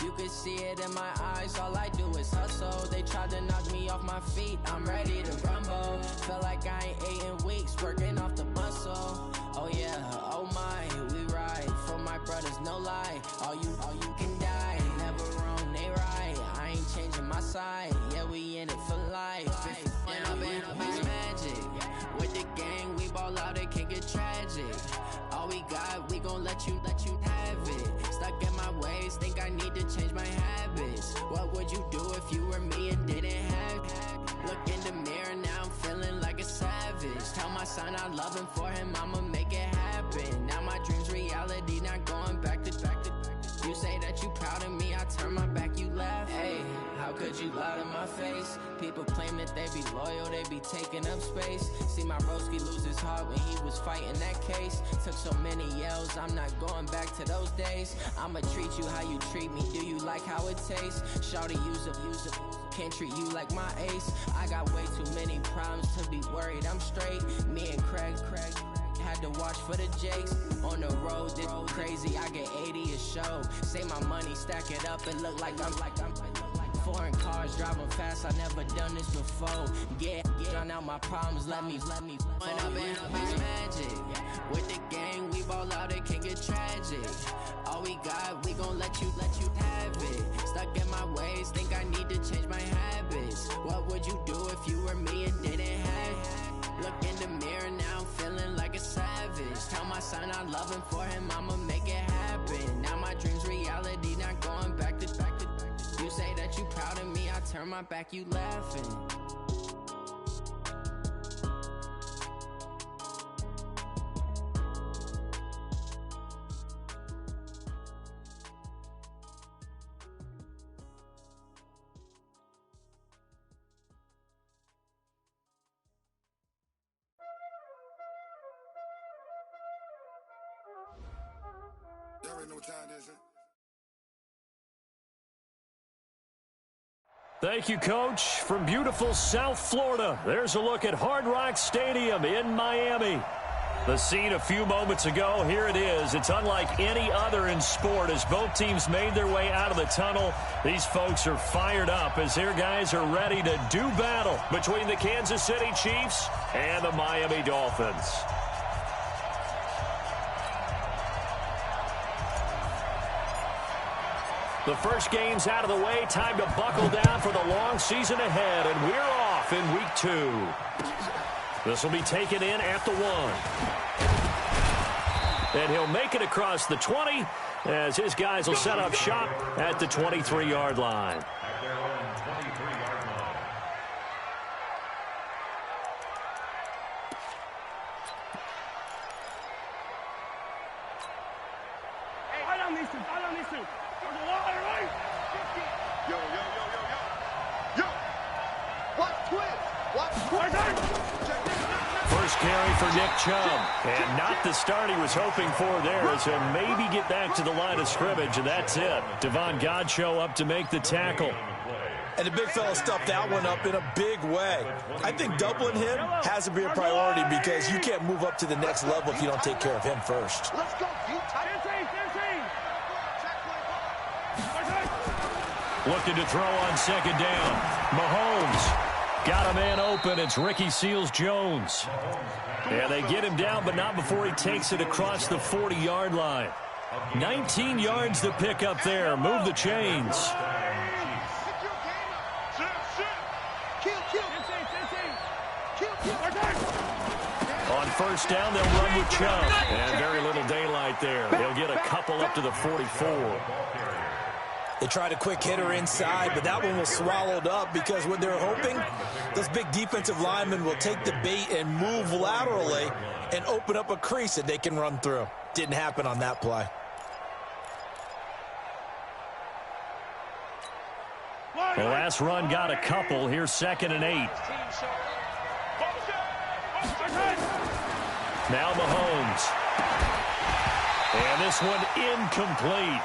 You can see it in my eyes, all I do is hustle. They tried to knock me off my feet, I'm ready to rumble. Feel like I ain't ate in weeks, working off the muscle. Oh yeah, oh my, we ride. For my brothers, no lie. All you can die. Never wrong, they right. I ain't changing my side. Yeah, we in it for life. When I'm in it's magic. With the gang, we ball out, it can get tragic. All we got, we gon' let you have it. Stuck in my ways, think I need to change my habits. What would you do if you were me and didn't have it? Look in the mirror, now I'm feeling like a savage. Tell my son I love him, for him I'ma make it happen. Now my dream's reality, not going back to. You say that you proud of me, I turn my back, you laugh. Hey, how could you lie to my face? People claim that they be loyal, they be taking up space. See my broski lose his heart when he was fighting that case. Took so many yells, I'm not going back to those days. I'ma treat you how you treat me, do you like how it tastes? Shawty, use up, can't treat you like my ace. I got way too many problems to be worried, I'm straight. Me and Craig had to watch for the Jakes. On the road, this crazy, I get 80 a show. Say my money, stack it up and look like I'm foreign cars, driving fast, I never done this before. Get out my problems, let me When I'm in it's magic. With the gang, we ball out, it can get tragic. All we got, we gon' let you have it. Stuck in my ways, think I need to change my habits. What would you do if you were me and didn't have it? Look in the mirror, now I'm feeling like a savage. Tell my son I love him, for him I'ma make it happen. Now my dream's reality, not going back to. You say that you proud of me, I turn my back, you laughing. There ain't no time, is it? Thank you, Coach. From beautiful South Florida, there's a look at Hard Rock Stadium in Miami. The scene a few moments ago, here it is. It's unlike any other in sport as both teams made their way out of the tunnel. These folks are fired up as their guys are ready to do battle between the Kansas City Chiefs and the Miami Dolphins. The first game's out of the way. Time to buckle down for the long season ahead, and we're off in week 2. This will be taken in at the 1. And he'll make it across the 20 as his guys will set up shop at the 23-yard line. First carry for Nick Chubb, and not the start he was hoping for there, so maybe get back to the line of scrimmage, and that's it. Devon Godchaux up to make the tackle. And the big fella stuffed that one up in a big way. I think doubling him has to be a priority because you can't move up to the next level if you don't take care of him first. Let's go, Looking to throw on second down. Mahomes got a man open. It's Ricky Seals-Jones. And they get him down, but not before he takes it across the 40-yard line. 19 yards to pick up there. Move the chains. On first down, they'll run with Chubb. And very little daylight there. They'll get a couple up to the 44. They tried a quick hitter inside, but that one was swallowed up because what they're hoping, those big defensive linemen will take the bait and move laterally and open up a crease that they can run through. Didn't happen on that play. The last run got a couple. Here's 2nd and 8. Now Mahomes. And this one incomplete.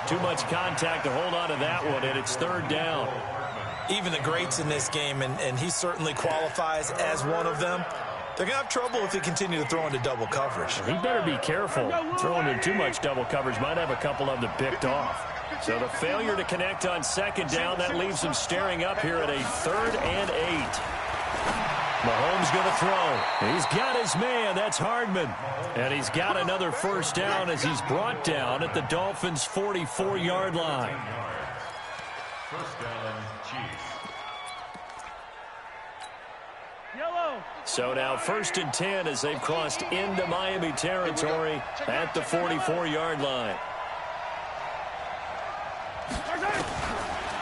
Too much contact to hold on to that one, and it's 3rd down. Even the greats in this game, and he certainly qualifies as one of them, they're going to have trouble if they continue to throw into double coverage. He better be careful. Throwing in too much double coverage might have a couple of them picked off. So the failure to connect on second down, that leaves him staring up here at a 3rd and 8. Mahomes going to throw. He's got his man. That's Hardman. And he's got another first down as he's brought down at the Dolphins' 44-yard line. First down, Chiefs. So now 1st and 10 as they've crossed into Miami territory at the 44-yard line.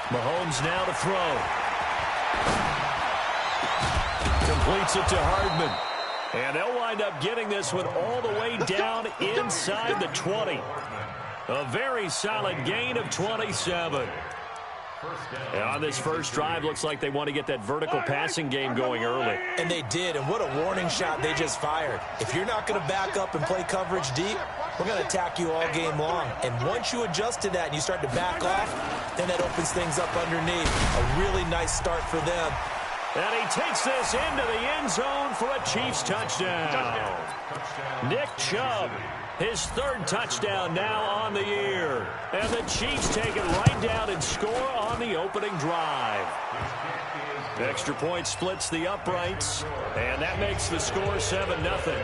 Mahomes now to throw. Completes it to Hardman. And they'll wind up getting this one all the way down inside the 20. A very solid gain of 27. And on this first drive, looks like they want to get that vertical passing game going early. And they did, and what a warning shot they just fired. If you're not going to back up and play coverage deep, we're going to attack you all game long. And once you adjust to that and you start to back off, then that opens things up underneath. A really nice start for them. And he takes this into the end zone for a Chiefs touchdown. Nick Chubb, his 3rd touchdown now on the year. And the Chiefs take it right down and score on the opening drive. Extra point splits the uprights, and that makes the score 7-0.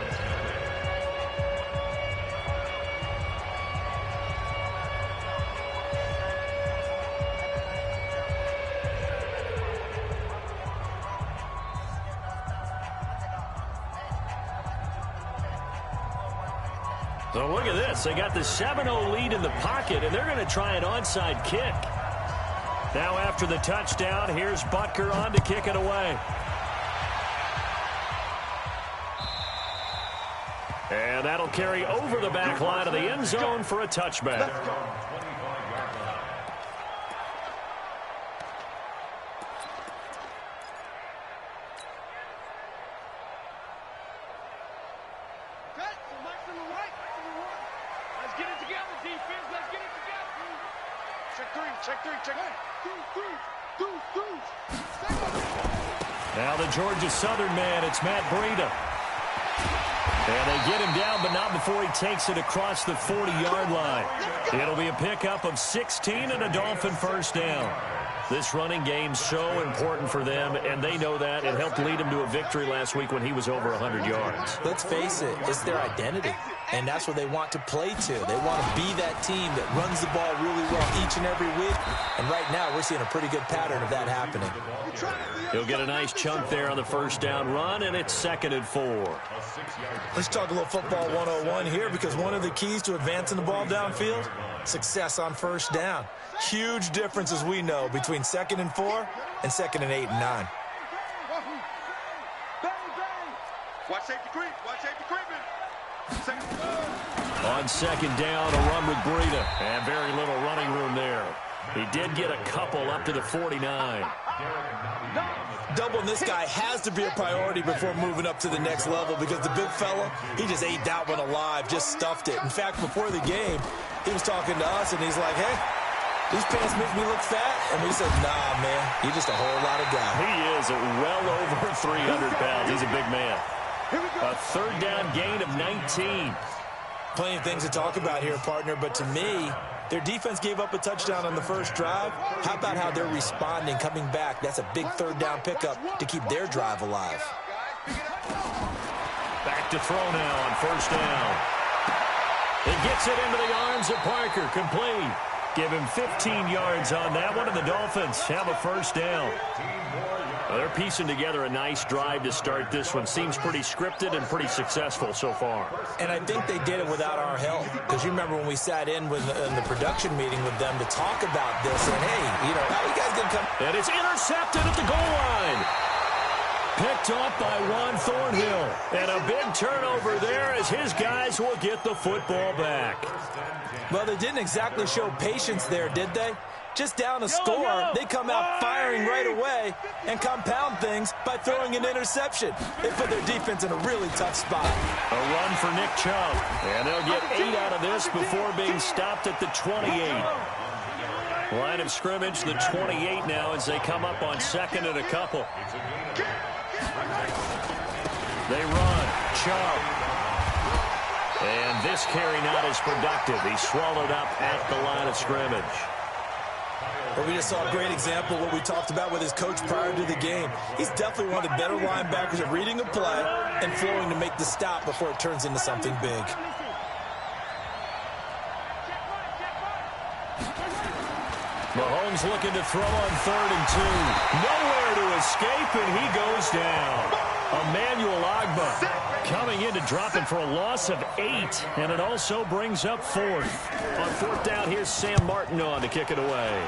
So look at this. They got the 7-0 lead in the pocket, and they're going to try an onside kick. Now after the touchdown, here's Butker on to kick it away. And that'll carry over the back line of the end zone for a touchback. Now the Georgia Southern man, it's Matt Breida. And they get him down, but not before he takes it across the 40-yard line. It'll be a pickup of 16 and a Dolphin first down. This running game's so important for them, and they know that. It helped lead him to a victory last week when he was over 100 yards. Let's face it, it's their identity, and that's what they want to play to. They want to be that team that runs the ball really well each and every week, and right now we're seeing a pretty good pattern of that happening. He'll get a nice chunk there on the first down run, and it's 2nd and 4. Let's talk a little football 101 here, because one of the keys to advancing the ball downfield, success on first down. Huge difference, as we know, between 2nd and 4 and 2nd and 8 and 9. Watch safety creep. Watch safety creeping. On 2nd down, a run with Breida. And very little running room there. He did get a couple up to the 49. Doubling this guy has to be a priority before moving up to the next level, because the big fella, he just ate that one alive, just stuffed it. In fact, before the game, he was talking to us, and he's like, hey, these pants make me look fat. And we said, nah, man, you're just a whole lot of guy. He is well over 300 pounds. He's a big man. A 3rd down gain of 19. Plenty of things to talk about here, partner, but to me, their defense gave up a touchdown on the first drive. How about how they're responding, coming back? That's a big 3rd down pickup to keep their drive alive. Back to throw now on first down. He gets it into the arms of Parker, complete. Give him 15 yards on that one, and the Dolphins have a first down. They're piecing together a nice drive to start this one. Seems pretty scripted and pretty successful so far. And I think they did it without our help. Because you remember when we sat in the production meeting with them to talk about this. And, hey, you know, how are you guys going to come? And it's intercepted at the goal line. Picked off by Juan Thornhill. And a big turnover there as his guys will get the football back. Well, they didn't exactly show patience there, did they? Just down a score, they come out firing right away and compound things by throwing an interception. They put their defense in a really tough spot. A run for Nick Chubb. And they'll get 8 out of this before being stopped at the 28. Line of scrimmage, the 28 now as they come up on 2nd and a couple. They run. Chubb. And this carry not as productive. He's swallowed up at the line of scrimmage. Well, we just saw a great example of what we talked about with his coach prior to the game. He's definitely one of the better linebackers at reading a play and flowing to make the stop before it turns into something big. Mahomes looking to throw on 3rd and 2. Nowhere to escape, and he goes down. Emmanuel Ogbah coming in to drop it for a loss of 8, and it also brings up 4th. On 4th down, here's Sam Martin on to kick it away.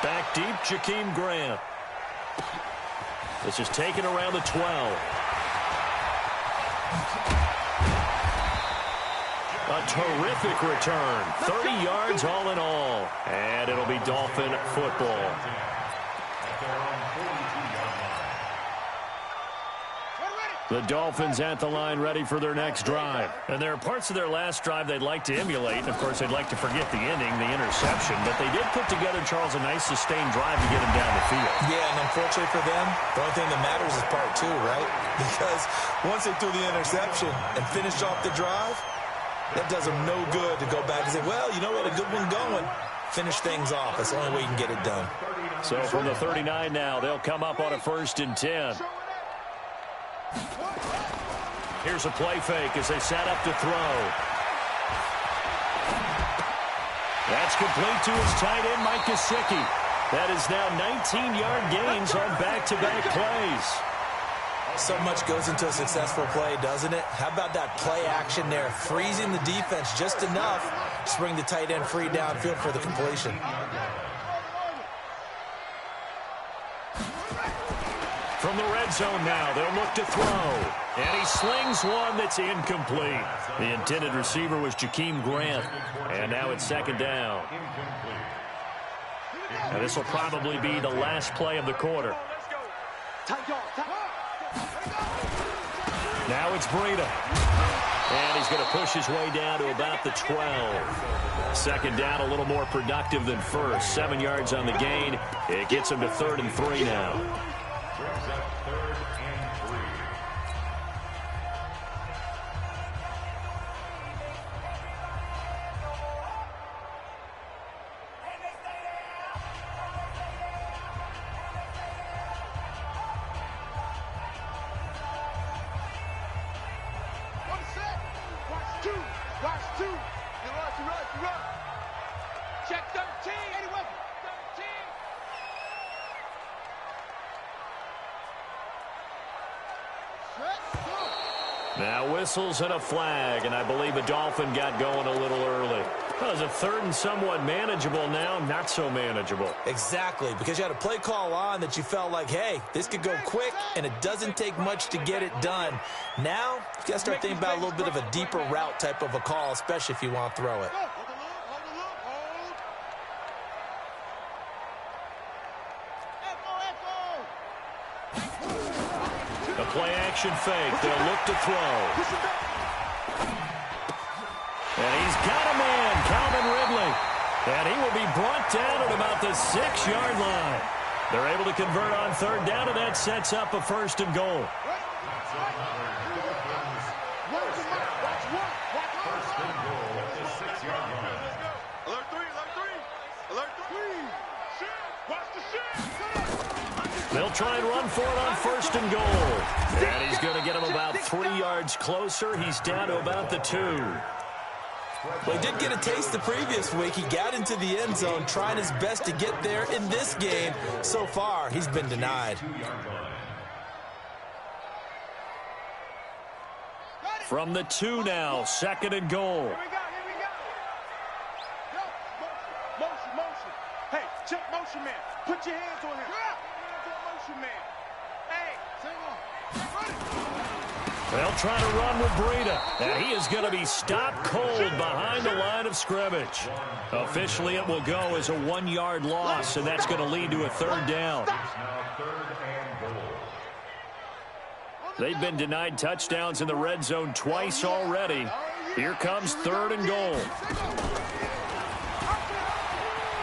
Back deep, Jakeem Grant. This is taken around the 12. A terrific return. 30 yards all in all. And it'll be Dolphin football. The Dolphins at the line ready for their next drive. And there are parts of their last drive they'd like to emulate. And, of course, they'd like to forget the ending, the interception. But they did put together, Charles, a nice sustained drive to get them down the field. Yeah, and unfortunately for them, the only thing that matters is part 2, right? Because once they threw the interception and finished off the drive, that does them no good to go back and say, well, you know what, a good one going. Finish things off. That's the only way you can get it done. So from the 39 now, they'll come up on a 1st and 10. Here's a play fake as they set up to throw. That's complete to his tight end, Mike Gesicki. That is now 19-yard gains on back-to-back plays. So much goes into a successful play, doesn't it? How about that play action there? Freezing the defense just enough to bring the tight end free downfield for the completion. From the red zone now, they'll look to throw. And he slings one that's incomplete. The intended receiver was Jakeem Grant. And now it's 2nd down. And this will probably be the last play of the quarter. Now it's Breida. And he's going to push his way down to about the 12. 2nd down, a little more productive than 1st. 7 yards on the gain. It gets him to 3rd and 3 now. Now whistles and a flag, and I believe a Dolphin got going a little early. Well, it's a 3rd and somewhat manageable now, not so manageable. Exactly, because you had a play call on that you felt like, hey, this could go quick, and it doesn't take much to get it done. Now, you got to start thinking about a little bit of a deeper route type of a call, especially if you want to throw it. Play-action fake. They'll look to throw. And he's got a man, Calvin Ridley. And he will be brought down at about the 6-yard line. They're able to convert on 3rd down, and that sets up a 1st and goal. They'll try and run for it on 1st and goal. And he's going to get him about 3 yards closer. He's down to about the 2. Well, he did get a taste the previous week. He got into the end zone, trying his best to get there in this game. So far, he's been denied. From the 2 now, 2nd and goal. Motion. Hey, check motion, man. Put your hands on him. Motion, man. Hey, They'll try to run with Breida. And he is going to be stopped cold behind the line of scrimmage. Officially, it will go as a 1-yard loss, and that's going to lead to a 3rd down. They've been denied touchdowns in the red zone twice already. Here comes 3rd and goal.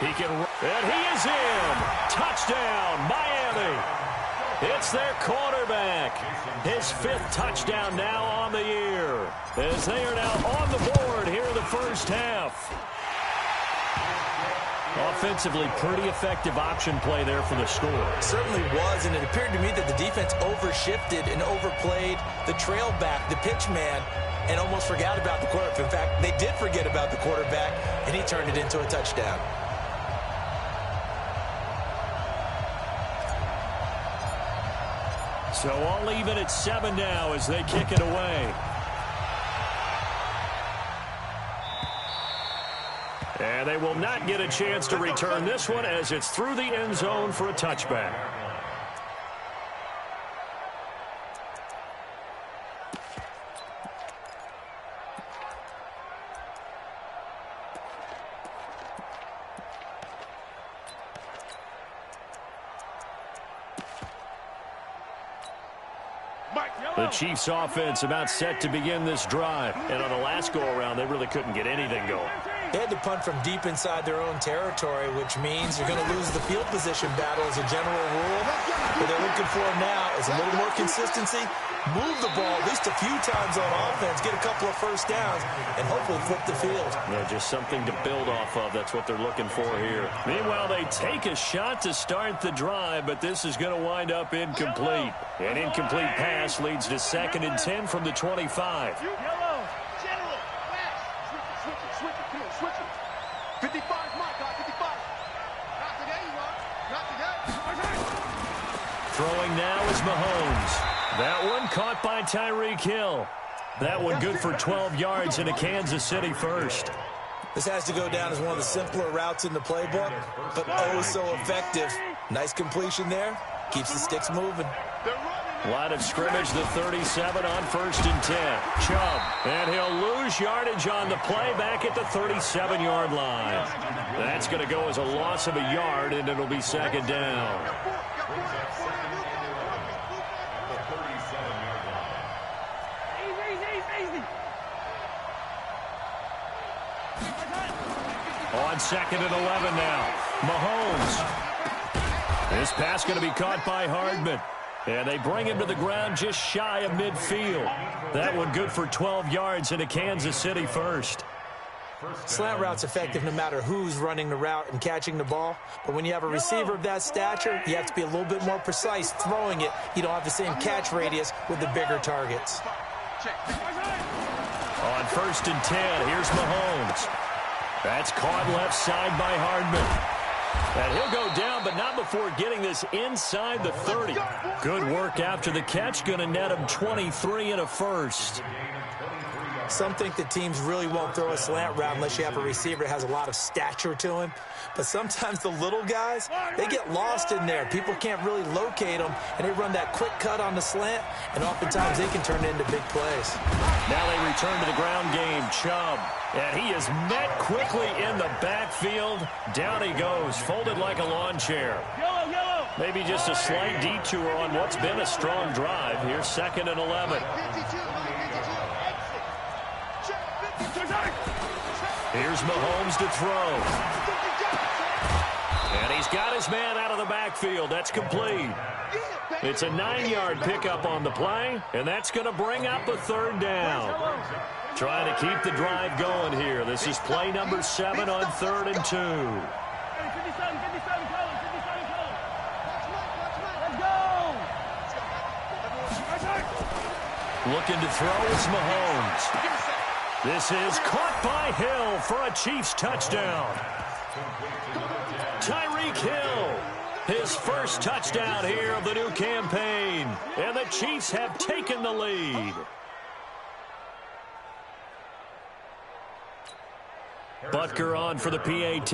And he is in. Touchdown, Miami. It's their quarterback. His 5th touchdown now on the year, as they are now on the board here in the first half. Offensively, pretty effective option play there for the score. Certainly was, and it appeared to me that the defense overshifted and overplayed the trail back, the pitch man, and almost forgot about the quarterback. In fact, they did forget about the quarterback, and he turned it into a touchdown. So all even at 7 now as they kick it away. And they will not get a chance to return this one as it's through the end zone for a touchback. The Chiefs offense about set to begin this drive. And on the last go-around, they really couldn't get anything going. They had to punt from deep inside their own territory, which means you're going to lose the field position battle as a general rule. What they're looking for now is a little more consistency, move the ball at least a few times on offense, get a couple of first downs, and hopefully flip the field. Yeah, just something to build off of. That's what they're looking for here. Meanwhile, they take a shot to start the drive, but this is going to wind up incomplete. An incomplete pass leads to 2nd and 10 from the 25. Switch it, come on, switch it. 55 is my guy, 55. Not today, you are. Not today. Throwing now is Mahomes. That one caught by Tyreek Hill. That one good for 12 yards into Kansas City first. This has to go down as one of the simpler routes in the playbook, but oh so effective. Nice completion there. Keeps the sticks moving. Line of scrimmage, the 37 on 1st and 10. Chubb, and he'll lose yardage on the play back at the 37-yard line. That's going to go as a loss of a yard, and it'll be 2nd down. On 2nd and 11 now. Mahomes. This pass going to be caught by Hardman. And they bring him to the ground just shy of midfield. That one good for 12 yards into Kansas City first. Slant route's effective no matter who's running the route and catching the ball. But when you have a receiver of that stature, you have to be a little bit more precise throwing it. You don't have the same catch radius with the bigger targets. On 1st and 10, here's Mahomes. That's caught left side by Hardman. And he'll go down, but not before getting this inside the 30. Good work after the catch. Going to net him 23 and a first. Some think that teams really won't throw a slant route unless you have a receiver that has a lot of stature to him. But sometimes the little guys, they get lost in there. People can't really locate them, and they run that quick cut on the slant, and oftentimes they can turn it into big plays. Now they return to the ground game. Chubb. And he is met quickly in the backfield. Down he goes, folded like a lawn chair. Maybe just a slight detour on what's been a strong drive. Here's 2nd and 11. Here's Mahomes to throw. And he's got his man out of the backfield. That's complete. It's a 9-yard pickup on the play, and that's going to bring up a 3rd down. Trying to keep the drive going here. This is play number 7 on 3rd and 2. Looking to throw is Mahomes. This is caught by Hill for a Chiefs touchdown. Tyreek Hill, his first touchdown here of the new campaign. And the Chiefs have taken the lead. Butker on for the PAT.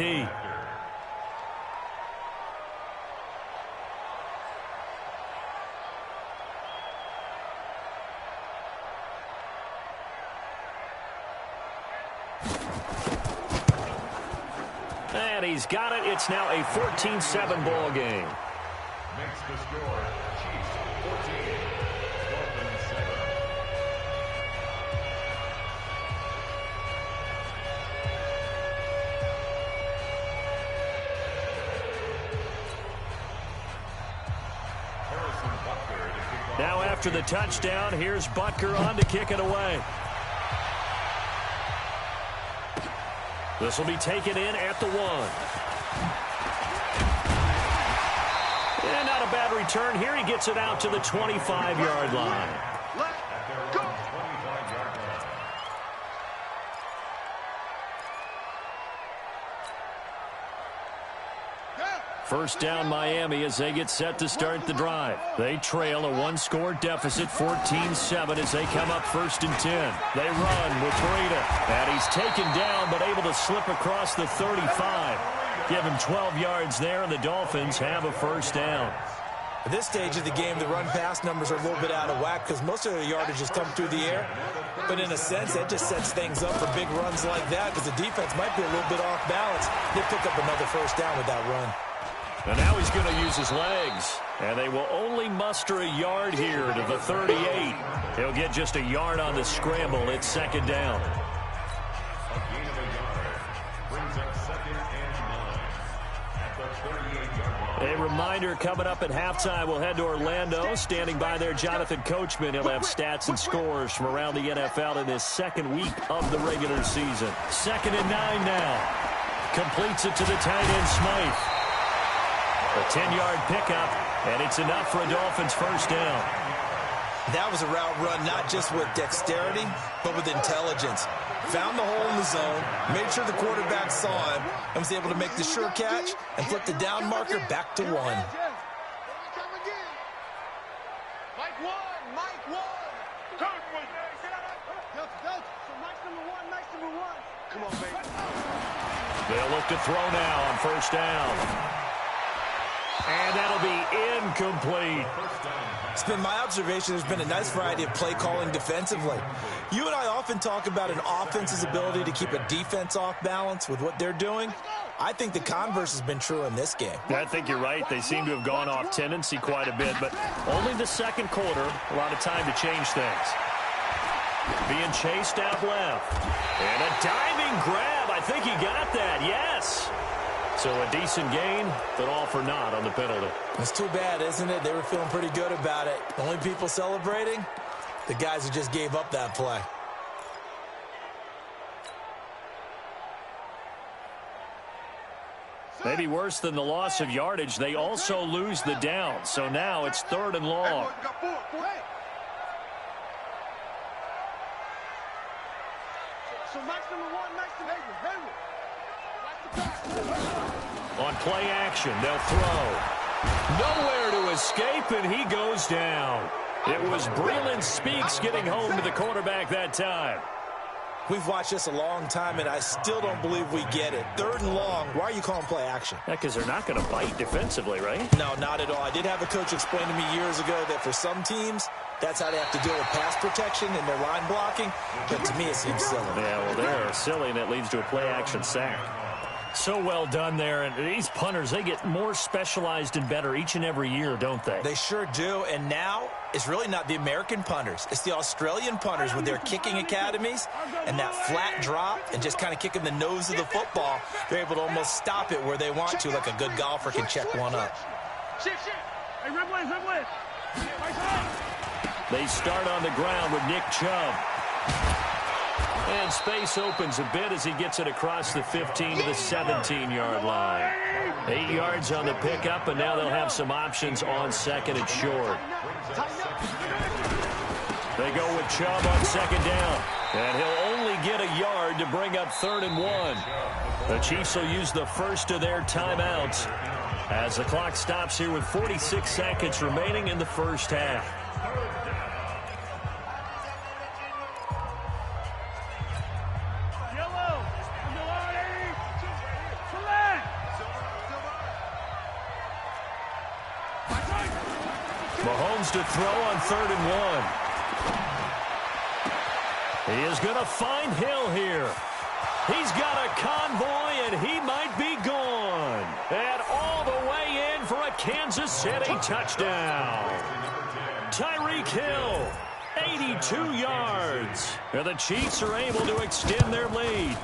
And he's got it. It's now a 14-7 ball game. Makes the score, Chiefs 14, Dolphins 7. Harrison Now after the touchdown, here's Butker on to kick it away. This will be taken in at the 1. And not a bad return here. He gets it out to the 25-yard line. Let's go. First down Miami as they get set to start the drive. They trail a one-score deficit, 14-7 as they come up 1st and 10. They run with Breida. And he's taken down but able to slip across the 35. Give him 12 yards there, and the Dolphins have a first down. At this stage of the game, the run-pass numbers are a little bit out of whack because most of their yardage has come through the air. But in a sense, that just sets things up for big runs like that because the defense might be a little bit off balance. They pick up another first down with that run. And now he's going to use his legs. And they will only muster a yard here to the 38. He'll get just a yard on the scramble. It's 2nd down. A gain of a yard brings up 2nd and 9 at the 38-yard line. A reminder coming up at halftime. We'll head to Orlando. Standing by there, Jonathan Coachman. He'll have stats and scores from around the NFL in his 2nd week of the regular season. 2nd and 9 now. Completes it to the tight end, Smythe. A 10-yard pickup, and it's enough for a Dolphins first down. That was a route run not just with dexterity, but with intelligence. Found the hole in the zone, made sure the quarterback saw him, and was able to make the sure catch and flip the down marker back to 1. Mike 1, Mike 1. Come on, baby. They'll look to throw now on first down. And that'll be incomplete. It's been my observation there's been a nice variety of play calling defensively. You and I often talk about an offense's ability to keep a defense off balance with what they're doing. I think the converse has been true in this game. I think you're right. They seem to have gone off tendency quite a bit, but only the 2nd quarter, a lot of time to change things. Being chased out left. And a diving grab. I think he got that. Yes. So a decent gain, but all for naught on the penalty. It's too bad, isn't it? They were feeling pretty good about it. The only people celebrating, the guys who just gave up that play. Maybe worse than the loss of yardage, they also lose the down. So now it's 3rd and long. So Mike's number 1, Mike's the Hayward. On play action, they'll throw. Nowhere to escape, and he goes down. It was Breland Speaks getting home to the quarterback that time. We've watched this a long time, and I still don't believe we get it. 3rd and long, why are you calling play action? Yeah, because they're not going to bite defensively, right? No, not at all. I did have a coach explain to me years ago that for some teams, that's how they have to deal with pass protection and their line blocking. But to me, it seems silly. Yeah, well, they're silly, and it leads to a play action sack. So well done there, and these punters, they get more specialized and better each and every year, don't they? They sure do, and now it's really not the American punters. It's the Australian punters with their kicking academies and that flat drop and just kind of kicking the nose of the football. They're able to almost stop it where they want to, like a good golfer can check one up. They start on the ground with Nick Chubb. And space opens a bit as he gets it across the 15 to the 17-yard line. 8 yards on the pickup, and now they'll have some options on 2nd and short. They go with Chubb on 2nd down. And he'll only get a yard to bring up 3rd and 1. The Chiefs will use the first of their timeouts as the clock stops here with 46 seconds remaining in the first half. Mahomes to throw on 3rd and 1. He is going to find Hill here. He's got a convoy, and he might be gone. And all the way in for a Kansas City touchdown. Tyreek Hill, 82 yards. And the Chiefs are able to extend their lead.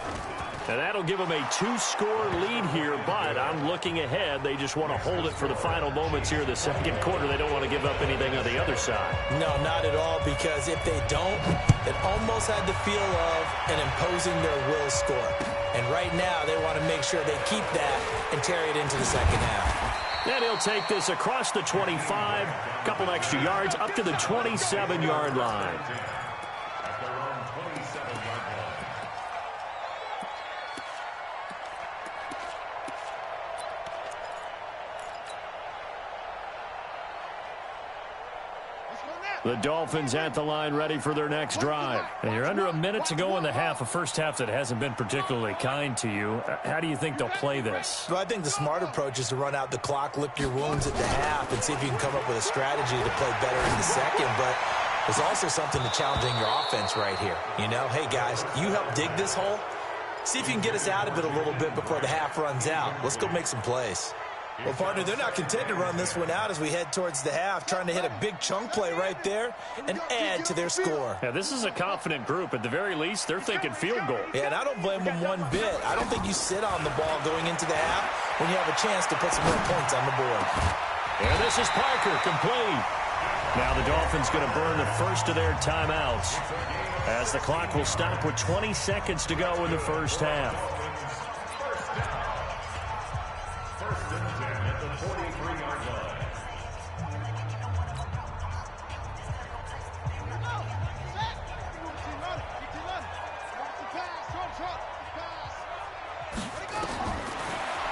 And that'll give them a 2-score lead here, but I'm looking ahead. They just want to hold it for the final moments here in the second quarter. They don't want to give up anything on the other side. No, not at all, because if they don't, it almost had the feel of an imposing their will score. And right now, they want to make sure they keep that and carry it into the second half. And he'll take this across the 25, a couple extra yards, up to the 27-yard line. The Dolphins at the line ready for their next drive. And you're under a minute to go in the half, a first half that hasn't been particularly kind to you. How do you think they'll play this? Well, I think the smart approach is to run out the clock, lick your wounds at the half, and see if you can come up with a strategy to play better in the second. But there's also something to challenging your offense right here. You know, hey, guys, you help dig this hole. See if you can get us out of it a little bit before the half runs out. Let's go make some plays. Well, partner, they're not content to run this one out as we head towards the half, trying to hit a big chunk play right there and add to their score. Yeah, this is a confident group. At the very least, they're thinking field goal. Yeah, and I don't blame them one bit. I don't think you sit on the ball going into the half when you have a chance to put some more points on the board. And this is Parker, complete. Now the Dolphins going to burn the first of their timeouts as the clock will stop with 20 seconds to go in the first half.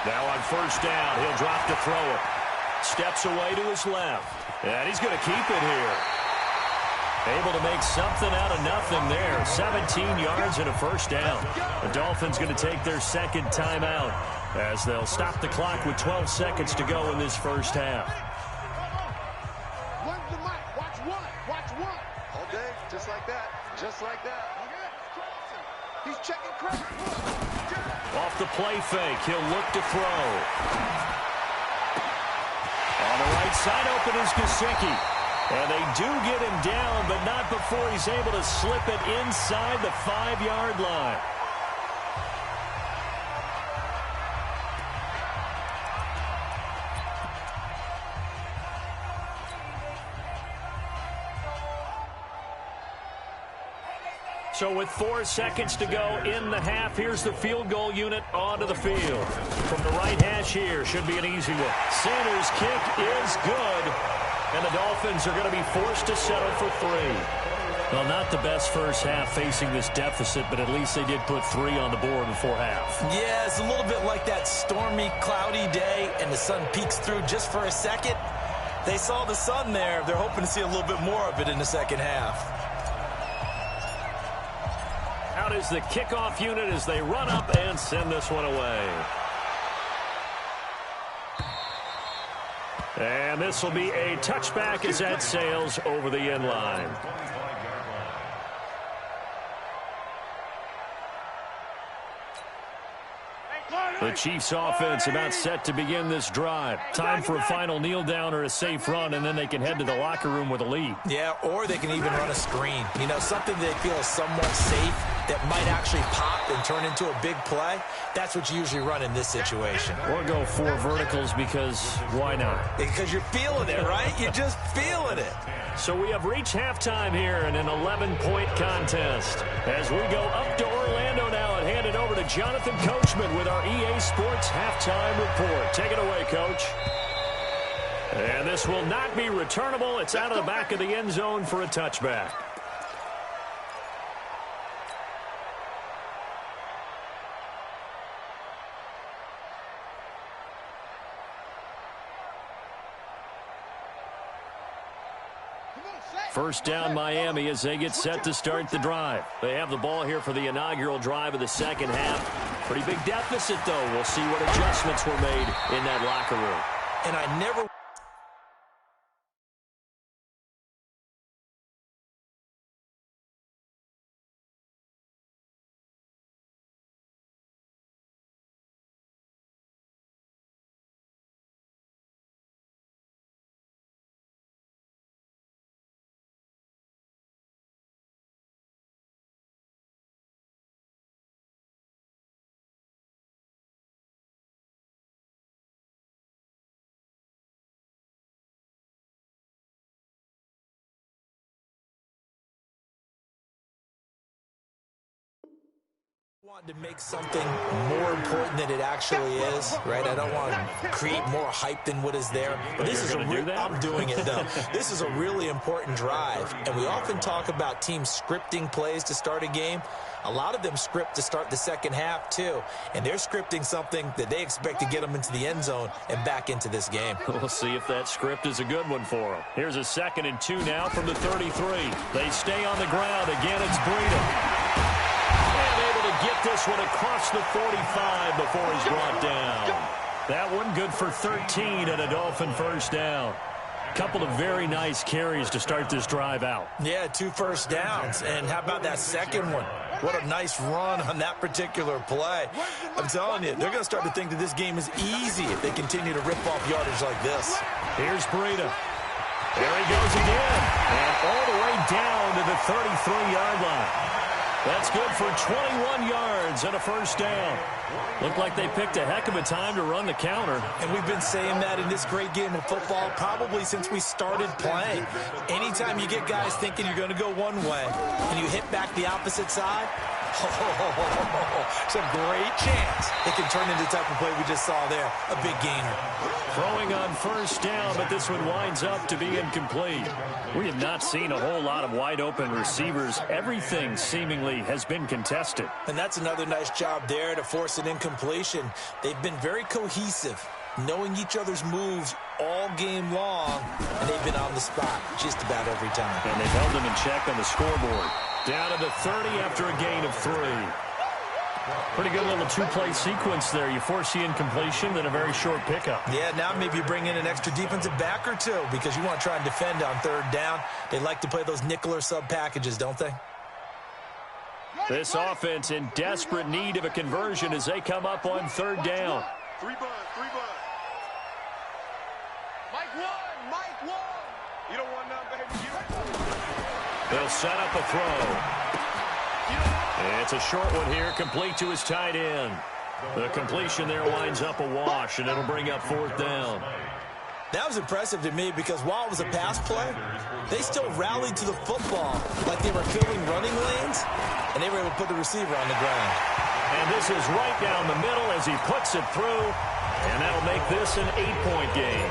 Now on first down, he'll drop to throw it. Steps away to his left. And he's going to keep it here. Able to make something out of nothing there. 17 yards and a first down. The Dolphins going to take their second timeout as they'll stop the clock with 12 seconds to go in this first half. Run the mic. Watch one. Watch one. All day, just like that. Just like that. He's checking credit. Off the play fake, he'll look to throw. On the right side open is Gesicki. And they do get him down, but not before he's able to slip it inside the 5-yard line. So with 4 seconds to go in the half, here's the field goal unit onto the field. From the right hash here, should be an easy one. Sanders' kick is good, and the Dolphins are going to be forced to settle for 3. Well, not the best first half facing this deficit, but at least they did put 3 on the board before half. Yeah, it's a little bit like that stormy, cloudy day, and the sun peeks through just for a second. They saw the sun there. They're hoping to see a little bit more of it in the second half. Out is the kickoff unit as they run up and send this one away. And this will be a touchback as that sails over the end line. The Chiefs offense about set to begin this drive. Time for a final kneel down or a safe run, and then they can head to the locker room with a lead. Yeah, or they can even run a screen. You know, something they feel is somewhat safe that might actually pop and turn into a big play. That's what you usually run in this situation. Or go 4 verticals because why not? Because you're feeling it, right? You're just feeling it. So we have reached halftime here in an 11-point contest. As we go up to Orlando now and hand it over to Jonathan Coachman with our EA Sports halftime report. Take it away, Coach. And this will not be returnable. It's out of the back of the end zone for a touchback. First down, Miami, as they get set to start the drive. They have the ball here for the inaugural drive of the second half. Pretty big deficit, though. We'll see what adjustments were made in that locker room. And I never want to make something more important than it actually is, right? I don't want to create more hype than what is there. But this is I'm doing it, though. This is a really important drive. And we often talk about teams scripting plays to start a game. A lot of them script to start the second half, too. And they're scripting something that they expect to get them into the end zone and back into this game. We'll see if that script is a good one for them. Here's a 2nd and 2 now from the 33. They stay on the ground. Again, it's Breida. Get this one across the 45 before he's brought down. That one good for 13 and a Dolphin first down. Couple of very nice carries to start this drive out. Yeah, 2 first downs. And how about that second one? What a nice run on that particular play. I'm telling you, they're going to start to think that this game is easy if they continue to rip off yardage like this. Here's Breida. There he goes again. And all the way down to the 33-yard line. That's good for 21 yards and a first down. Looked like they picked a heck of a time to run the counter. And we've been saying that in this great game of football probably since we started playing. Anytime you get guys thinking you're going to go one way and you hit back the opposite side, it's a great chance it can turn into the type of play we just saw there, a big gainer. Throwing on first down, but this one winds up to be incomplete. We have not seen a whole lot of wide-open receivers. Everything seemingly has been contested. And that's another nice job there to force an incompletion. They've been very cohesive, knowing each other's moves all game long, and they've been on the spot just about every time. And they've held them in check on the scoreboard. Down to the 30 after a gain of 3. Pretty good little 2-play sequence there. You force the incompletion, then a very short pickup. Yeah, now maybe you bring in an extra defensive back or two because you want to try and defend on 3rd down. They like to play those nickel or sub packages, don't they? This offense in desperate need of a conversion as they come up on 3rd down. 3 buns. Mike 1. You don't want none, baby. They'll set up a throw. It's a short one here, complete to his tight end. The completion there winds up a wash, and it'll bring up 4th down. That was impressive to me because while it was a pass play, they still rallied to the football like they were filling running lanes, and they were able to put the receiver on the ground. And this is right down the middle as he puts it through, and that'll make this an 8-point game.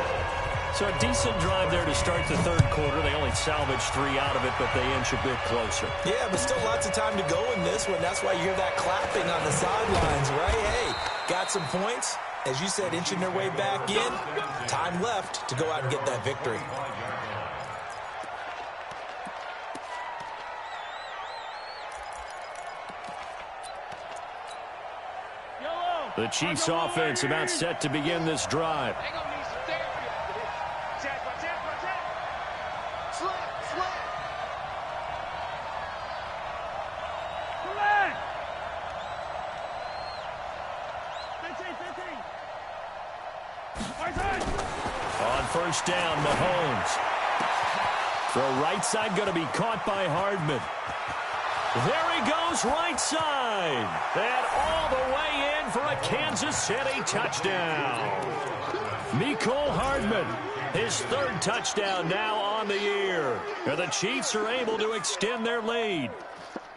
So a decent drive there to start the 3rd quarter. They only salvaged 3 out of it, but they inch a bit closer. Yeah, but still lots of time to go in this one. That's why you hear that clapping on the sidelines, right? Hey, got some points. As you said, inching their way back in. Time left to go out and get that victory. The Chiefs offense about set to begin this drive. On first down, Mahomes. Throw right side going to be caught by Hardman. There he goes, right side. And all the way in for a Kansas City touchdown. Mecole Hardman, his 3rd touchdown now on the year. And the Chiefs are able to extend their lead.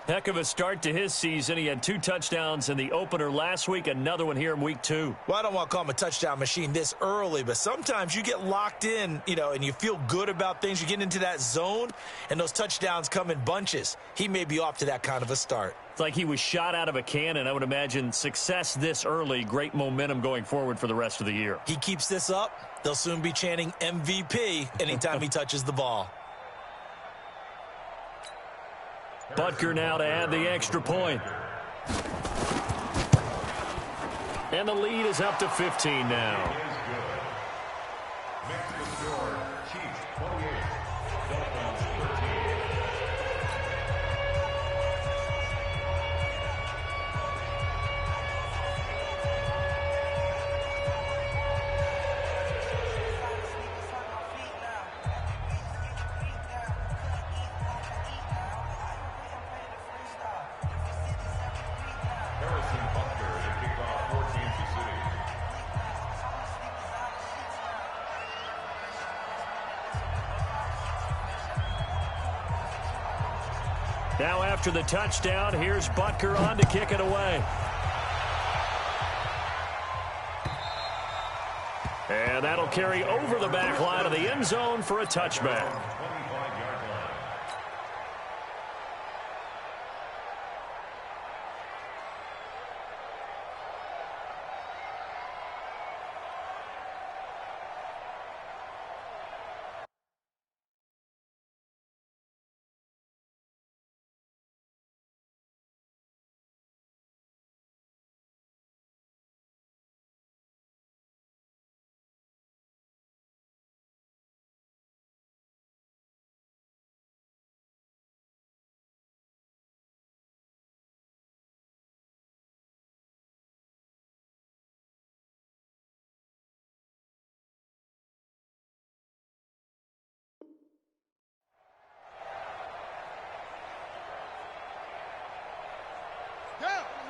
Heck of a start to his season. He had 2 touchdowns in the opener last week, another one here in week 2. Well, I don't want to call him a touchdown machine this early, but sometimes you get locked in, and you feel good about things. You get into that zone, and those touchdowns come in bunches. He may be off to that kind of a start. It's like he was shot out of a cannon. I would imagine success this early, great momentum going forward for the rest of the year. He keeps this up, they'll soon be chanting MVP anytime he touches the ball. Butker now to add the extra point. And the lead is up to 15 now. Now after the touchdown, here's Butker on to kick it away. And that'll carry over the back line of the end zone for a touchback.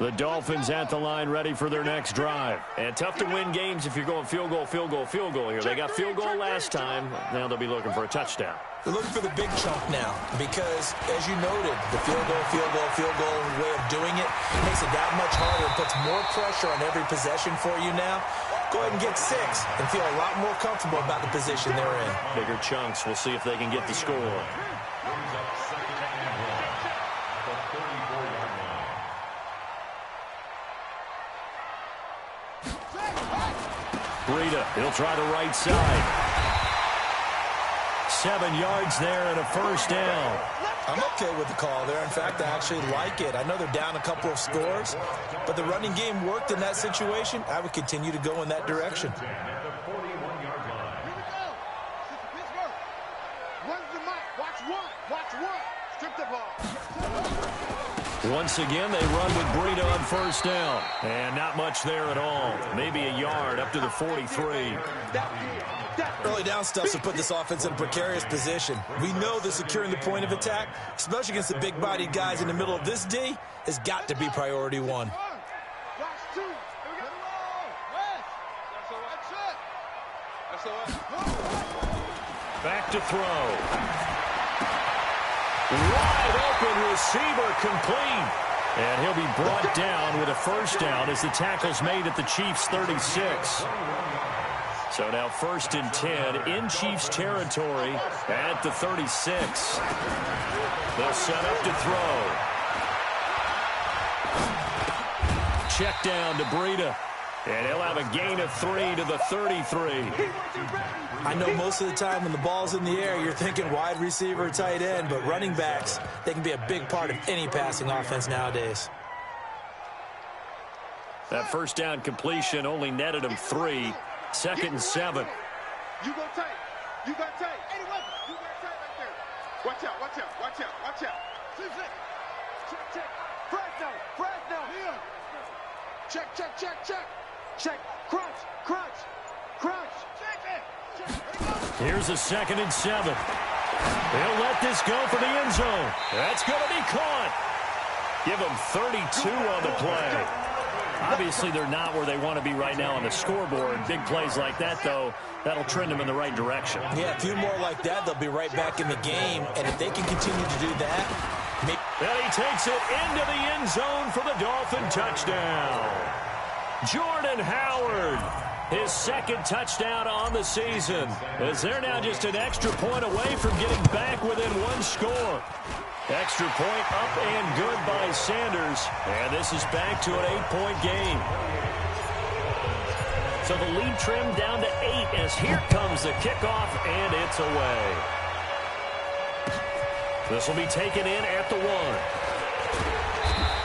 The Dolphins at the line ready for their next drive. And tough to win games if you're going field goal, field goal, field goal here. They got field goal last time. Now they'll be looking for a touchdown. They're looking for the big chunk now because, as you noted, the field goal way of doing it makes it that much harder and puts more pressure on every possession for you now. Go ahead and get 6 and feel a lot more comfortable about the position they're in. Bigger chunks. We'll see if they can get the score. Breida, he'll try the right side. 7 yards there and a first down. I'm okay with the call there. In fact, I actually like it. I know they're down a couple of scores, but the running game worked in that situation. I would continue to go in that direction. Once again, they run with Breida on first down. And not much there at all. Maybe a yard up to the 43. Early down stuff to put this offense in a precarious position. We know that securing the point of attack, especially against the big-bodied guys in the middle of this D, has got to be priority 1. Back to throw. Wide open receiver complete. And he'll be brought down with a first down as the tackle's made at the Chiefs' 36. So now 1st and 10 in Chiefs territory at the 36. They'll set up to throw. Check down to Breida. And he'll have a gain of 3 to the 33. I know most of the time when the ball's in the air, you're thinking wide receiver, tight end, but running backs, they can be a big part of any passing offense nowadays. That first down completion only netted him 3. 2nd and 7. You go tight. You got tight. You got tight right there. Watch out, watch out, watch out, watch out. Check. Fresno. Here. Check. Crunch. Check it. Here's a 2nd and 7. They'll let this go for the end zone. That's going to be caught. Give them 32 on the play. Obviously, they're not where they want to be right now on the scoreboard. Big plays like that, though, that'll trend them in the right direction. Yeah, a few more like that, they'll be right back in the game. And if they can continue to do that, maybe... And he takes it into the end zone for the Dolphin touchdown. Jordan Howard, his 2nd touchdown on the season, as they're now just an extra point away from getting back within 1 score. Extra point up and good by Sanders. And this is back to an 8-point game. So the lead trimmed down to 8 as here comes the kickoff, and it's away. This will be taken in at the 1.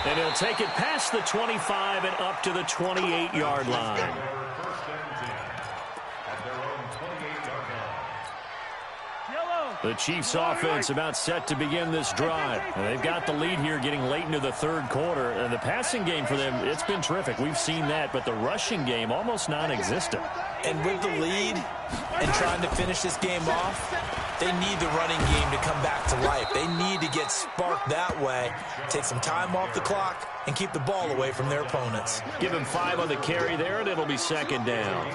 And he'll take it past the 25 and up to the 28-yard line. The Chiefs offense about set to begin this drive. And they've got the lead here getting late into the 3rd quarter. And the passing game for them, it's been terrific. We've seen that, but the rushing game almost non-existent. And with the lead and trying to finish this game off, they need the running game to come back to life. They need to get sparked that way, take some time off the clock, and keep the ball away from their opponents. Give him 5 on the carry there, and it'll be second down.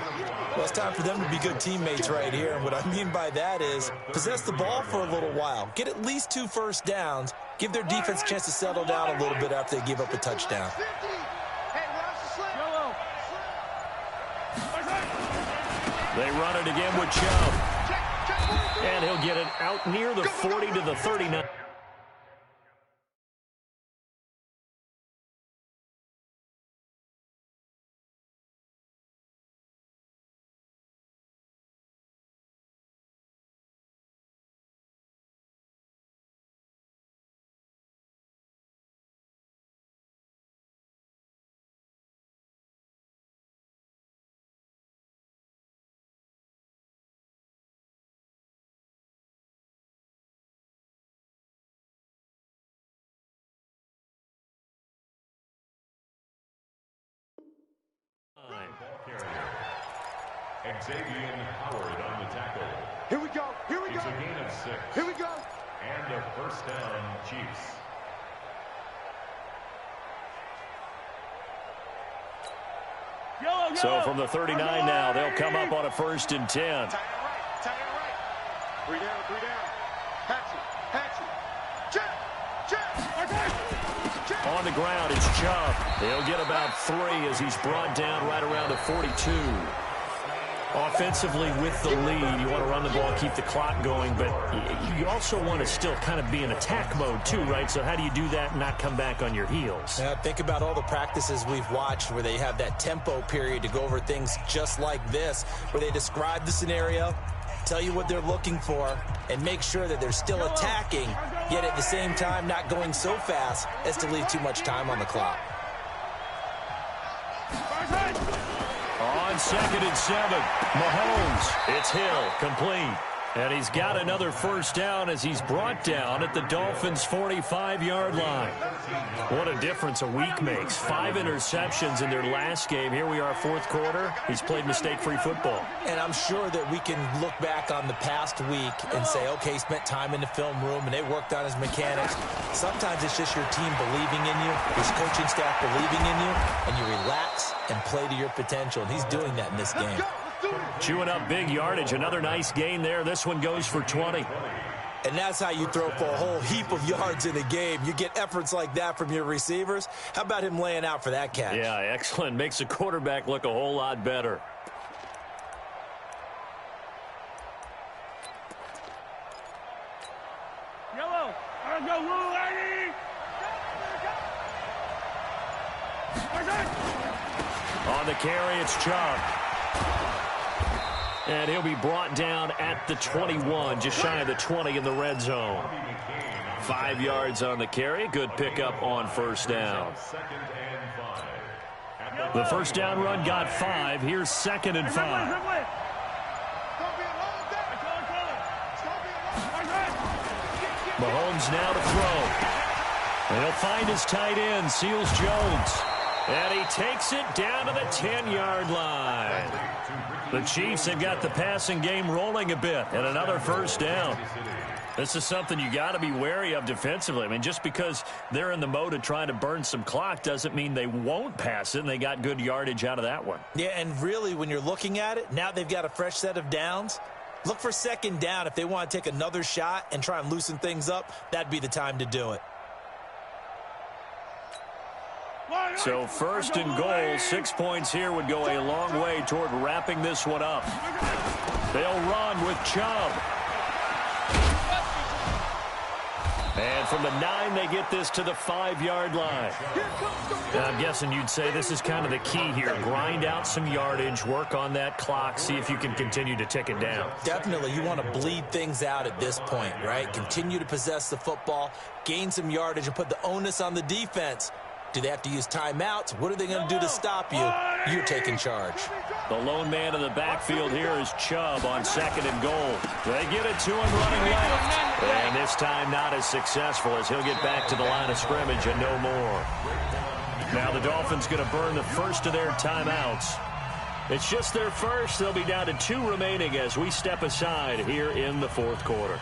Well, it's time for them to be good teammates right here. And what I mean by that is possess the ball for a little while. Get at least 2 first downs. Give their defense a chance to settle down a little bit after they give up a touchdown. They run it again with Chubb. And he'll get it out near the 40 to the 39. Xavier Howard on the tackle. Here we go. Here we go. It's a gain of 6. Here we go. And a first down, Chiefs. So from the 39 now, they'll come up on a 1st and 10. Tight end right. Tight end right. 3 down. 3 down. Patchy. Patchy. Check. On the ground, it's Chubb. He'll get about 3 as he's brought down right around the 42. Offensively with the lead, you want to run the ball, keep the clock going, but you also want to still kind of be in attack mode too, right? So how do you do that and not come back on your heels? Think about all the practices we've watched where they have that tempo period to go over things just like this, where they describe the scenario, tell you what they're looking for, and make sure that they're still attacking, yet at the same time not going so fast as to leave too much time on the clock. On 2nd and 7, Mahomes. It's Hill, complete. And he's got another first down as he's brought down at the Dolphins' 45-yard line. What a difference a week makes. 5 interceptions in their last game. Here we are, 4th quarter. He's played mistake-free football. And I'm sure that we can look back on the past week and say, okay, he spent time in the film room and they worked on his mechanics. Sometimes it's just your team believing in you, his coaching staff believing in you, and you relax and play to your potential. And he's doing that in this game. Chewing up big yardage. Another nice gain there. This one goes for 20. And that's how you throw for a whole heap of yards in a game. You get efforts like that from your receivers. How about him laying out for that catch? Yeah, excellent. Makes the quarterback look a whole lot better. Yellow. Let's go, Lou, lady. On the carry, it's Chubb. And he'll be brought down at the 21, just shy of the 20 in the red zone. 5 yards on the carry. Good pickup on first down. The first down run got 5. Here's 2nd and 5. Mahomes now to throw. And he'll find his tight end, Seals Jones. And he takes it down to the 10-yard line. The Chiefs have got the passing game rolling a bit, and another first down. This is something you got to be wary of defensively. I mean, just because they're in the mode of trying to burn some clock doesn't mean they won't pass it, and they got good yardage out of that one. Yeah, and really, when you're looking at it, now they've got a fresh set of downs. Look for 2nd down. If they want to take another shot and try and loosen things up, that'd be the time to do it. So 1st and goal, 6 points here would go a long way toward wrapping this one up. They'll run with Chubb. And from the 9, they get this to the 5-yard line. Now, I'm guessing you'd say this is kind of the key here. Grind out some yardage, work on that clock, see if you can continue to tick it down. Definitely. You want to bleed things out at this point, right? Continue to possess the football, gain some yardage, and put the onus on the defense. Do they have to use timeouts? What are they going to do to stop you? You're taking charge. The lone man in the backfield here is Chubb on 2nd and goal. They get it to him running left. And this time not as successful as he'll get back to the line of scrimmage and no more. Now the Dolphins going to burn the first of their timeouts. It's just their first. They'll be down to 2 remaining as we step aside here in the fourth quarter.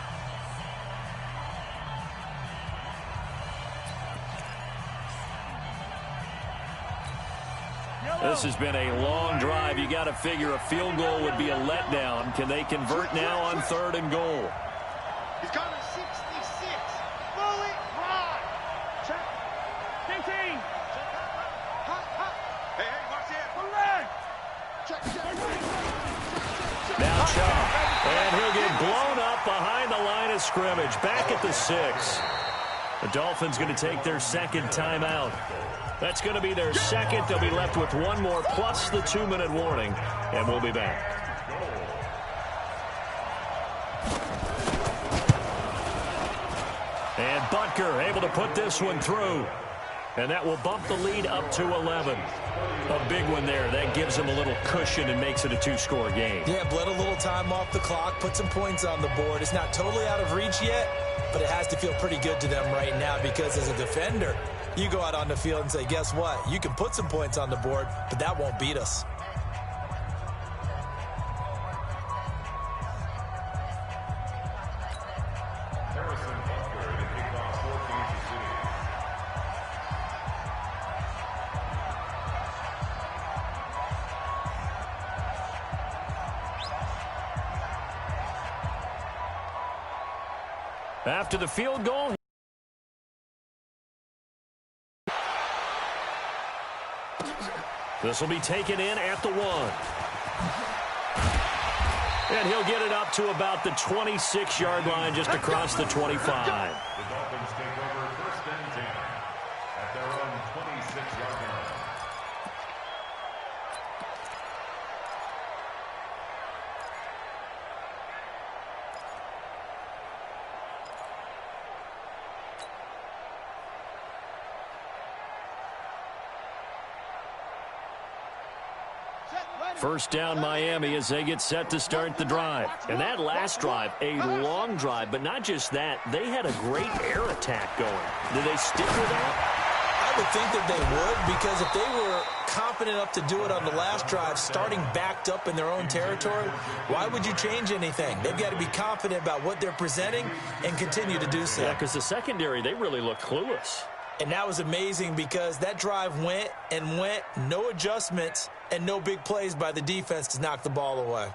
This has been a long drive. You got to figure a field goal would be a letdown. Can they convert now on 3rd and goal? He's got a 66. Fully right. Check. Hey, watch it. Check. Now Chubb. And he'll get blown up behind the line of scrimmage. Back at the 6. The Dolphins going to take their second timeout. That's going to be their second. They'll be left with 1 more plus the 2-minute warning. And we'll be back. And Butker able to put this one through. And that will bump the lead up to 11. A big one there. That gives them a little cushion and makes it a 2-score game. Yeah, bled a little time off the clock, put some points on the board. It's not totally out of reach yet, but it has to feel pretty good to them right now because as a defender, you go out on the field and say, guess what? You can put some points on the board, but that won't beat us. After the field goal. This will be taken in at the 1. And he'll get it up to about the 26-yard line just across the 25. The Dolphins take over 1st and 10 at their own 26-yard line. First down Miami as they get set to start the drive. And that last drive, a long drive, but not just that. They had a great air attack going. Did they stick with that? I would think that they would, because if they were confident enough to do it on the last drive, starting backed up in their own territory, why would you change anything? They've got to be confident about what they're presenting and continue to do so. Yeah, because the secondary, they really look clueless. And that was amazing because that drive went and went, no adjustments, and no big plays by the defense to knock the ball away.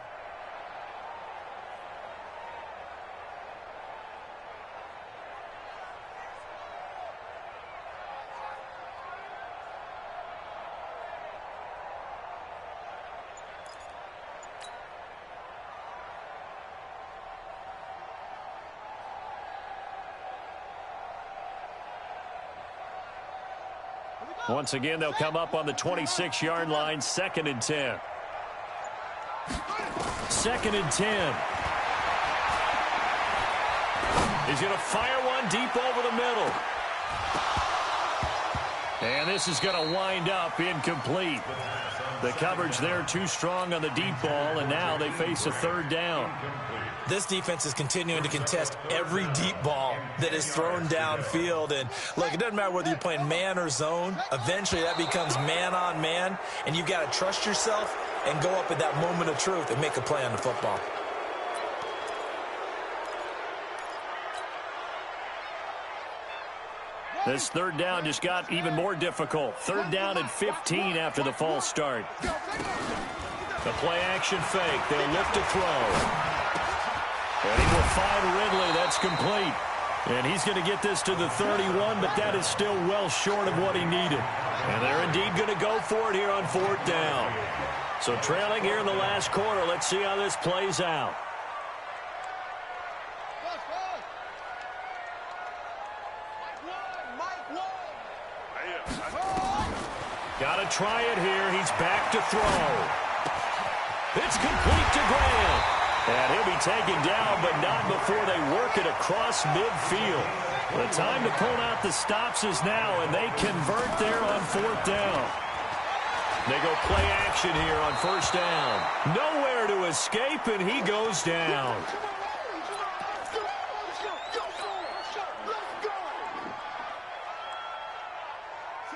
Once again, they'll come up on the 26-yard line, 2nd and 10. 2nd and 10. He's going to fire one deep over the middle. And this is going to wind up incomplete. The coverage there too strong on the deep ball, and now they face a 3rd down. This defense is continuing to contest every deep ball that is thrown downfield. And, look, it doesn't matter whether you're playing man or zone. Eventually that becomes man on man, and you've got to trust yourself and go up at that moment of truth and make a play on the football. This 3rd down just got even more difficult. 3rd down and 15 after the false start. The play-action fake. They'll look to throw. And he will find Ridley. That's complete. And he's going to get this to the 31, but that is still well short of what he needed. And they're indeed going to go for it here on 4th down. So trailing here in the last quarter. Let's see how this plays out. Got to try it here. He's back to throw. It's complete to Graham. And he'll be taken down, but not before they work it across midfield. The time to pull out the stops is now, and they convert there on 4th down. They go play action here on 1st down. Nowhere to escape, and he goes down.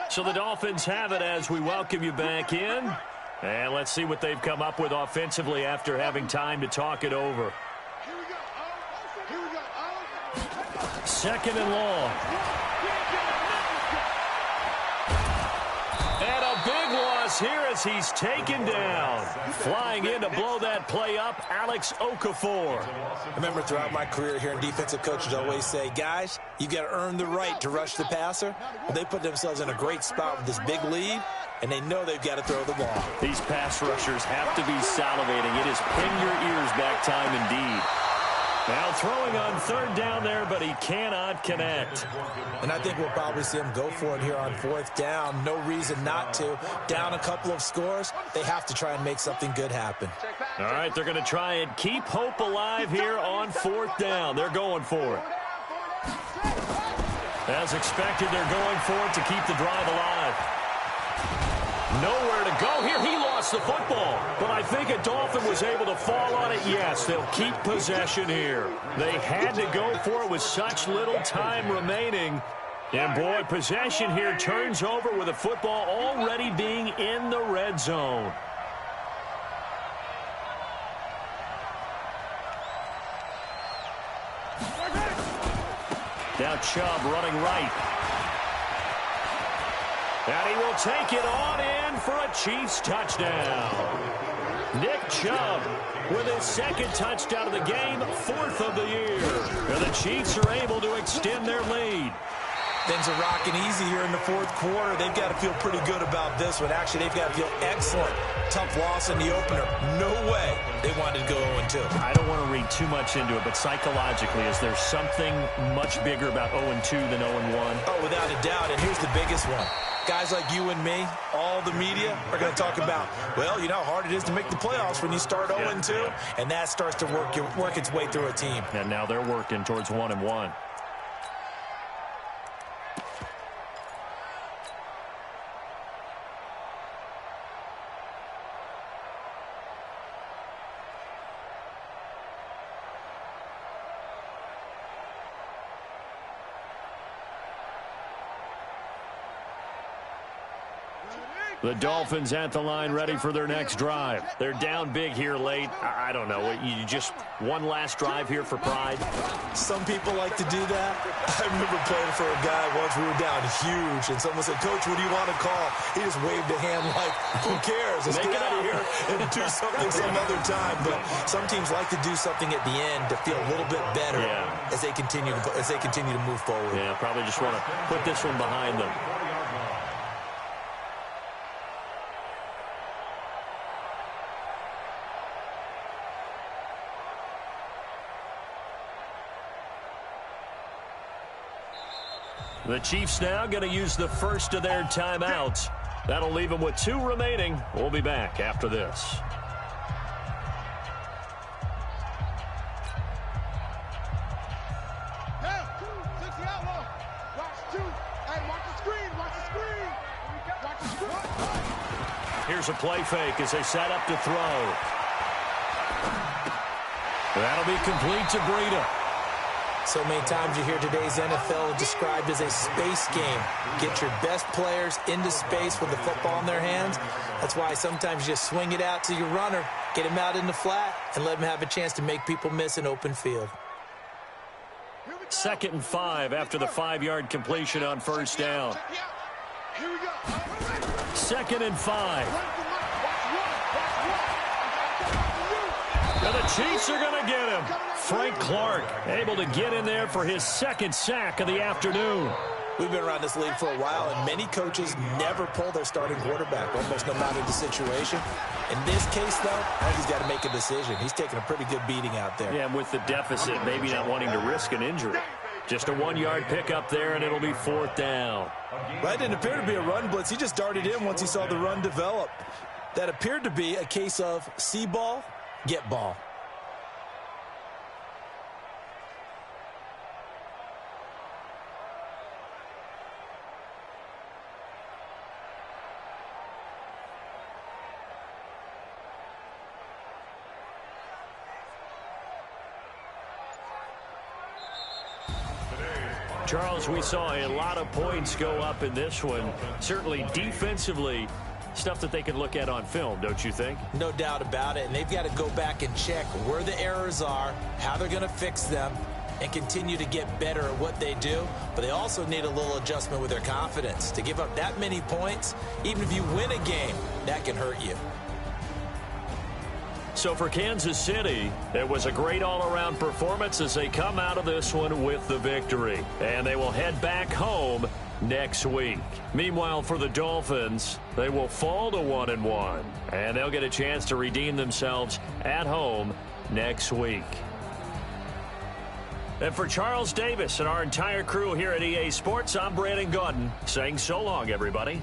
So the Dolphins have it as we welcome you back in. And let's see what they've come up with offensively after having time to talk it over. Second and long. And a big loss here as he's taken down. Flying in to blow that play up, Alex Okafor. I remember throughout my career hearing defensive coaches always say, guys, you got to earn the right to rush the passer. Well, they put themselves in a great spot with this big lead, and they know they've got to throw the ball. These pass rushers have to be salivating. It is pin your ears back time indeed. Now throwing on third down there, but he cannot connect. And I think we'll probably see him go for it here on fourth down. No reason not to. Down a couple of scores, they have to try and make something good happen. All right, they're going to try and keep hope alive here on fourth down. They're going for it. As expected, they're going for it to keep the drive alive. Nowhere to go here. He lost the football. But I think a Dolphin was able to fall on it. Yes, they'll keep possession here. They had to go for it with such little time remaining. And, boy, possession here turns over with the football already being in the red zone. Now Chubb running right. And he will take it on in for a Chiefs touchdown. Nick Chubb with his second touchdown of the game, fourth of the year. And the Chiefs are able to extend their lead. Things are rocking easy here in the fourth quarter. They've got to feel pretty good about this one. Actually, they've got to feel excellent. Tough loss in the opener. No way they wanted to go 0-2. I don't want to read too much into it, but psychologically, is there something much bigger about 0-2 than 0-1? Oh, without a doubt, and here's the biggest one. Guys like you and me, all the media, are going to talk about, well, you know how hard it is to make the playoffs when you start 0-2, and that starts to work its way through a team. And now they're working towards 1-1. The Dolphins at the line ready for their next drive. They're down big here late. I don't know. You just one last drive here for pride? Some people like to do that. I remember playing for a guy once. We were down huge, and someone said, Coach, what do you want to call? He just waved a hand like, who cares? Let's get out of here and do something some other time. But some teams like to do something at the end to feel a little bit better as they continue to move forward. Yeah, probably just want to put this one behind them. The Chiefs now going to use the first of their timeouts. That'll leave them with 2 remaining. We'll be back after this. Here's a play fake as they set up to throw. That'll be complete to Breida. So many times you hear today's NFL described as a space game. Get your best players into space with the football in their hands. That's why sometimes you just swing it out to your runner, get him out in the flat, and let him have a chance to make people miss an open field. 2nd and 5 after the 5-yard completion on first down. 2nd and 5. And the Chiefs are going to get him. Frank Clark able to get in there for his 2nd sack of the afternoon. We've been around this league for a while, and many coaches never pull their starting quarterback, almost no matter the situation. In this case, though, I think he's got to make a decision. He's taking a pretty good beating out there. Yeah, and with the deficit, maybe not wanting to risk an injury. Just a 1-yard pickup there, and it'll be 4th down. That didn't appear to be a run blitz. He just darted in once he saw the run develop. That appeared to be a case of see ball, get ball. Charles, we saw a lot of points go up in this one. Certainly defensively, Stuff that they can look at on film, don't you think? No doubt about it, and they've got to go back and check where the errors are, how they're going to fix them, and continue to get better at what they do. But they also need a little adjustment with their confidence. To give up that many points, even if you win a game, that can hurt you. So for Kansas City, it was a great all-around performance as they come out of this one with the victory. And they will head back home next week. Meanwhile, for the Dolphins, they will fall to 1-1. And they'll get a chance to redeem themselves at home next week. And for Charles Davis and our entire crew here at EA Sports, I'm Brandon Gaudin saying so long, everybody.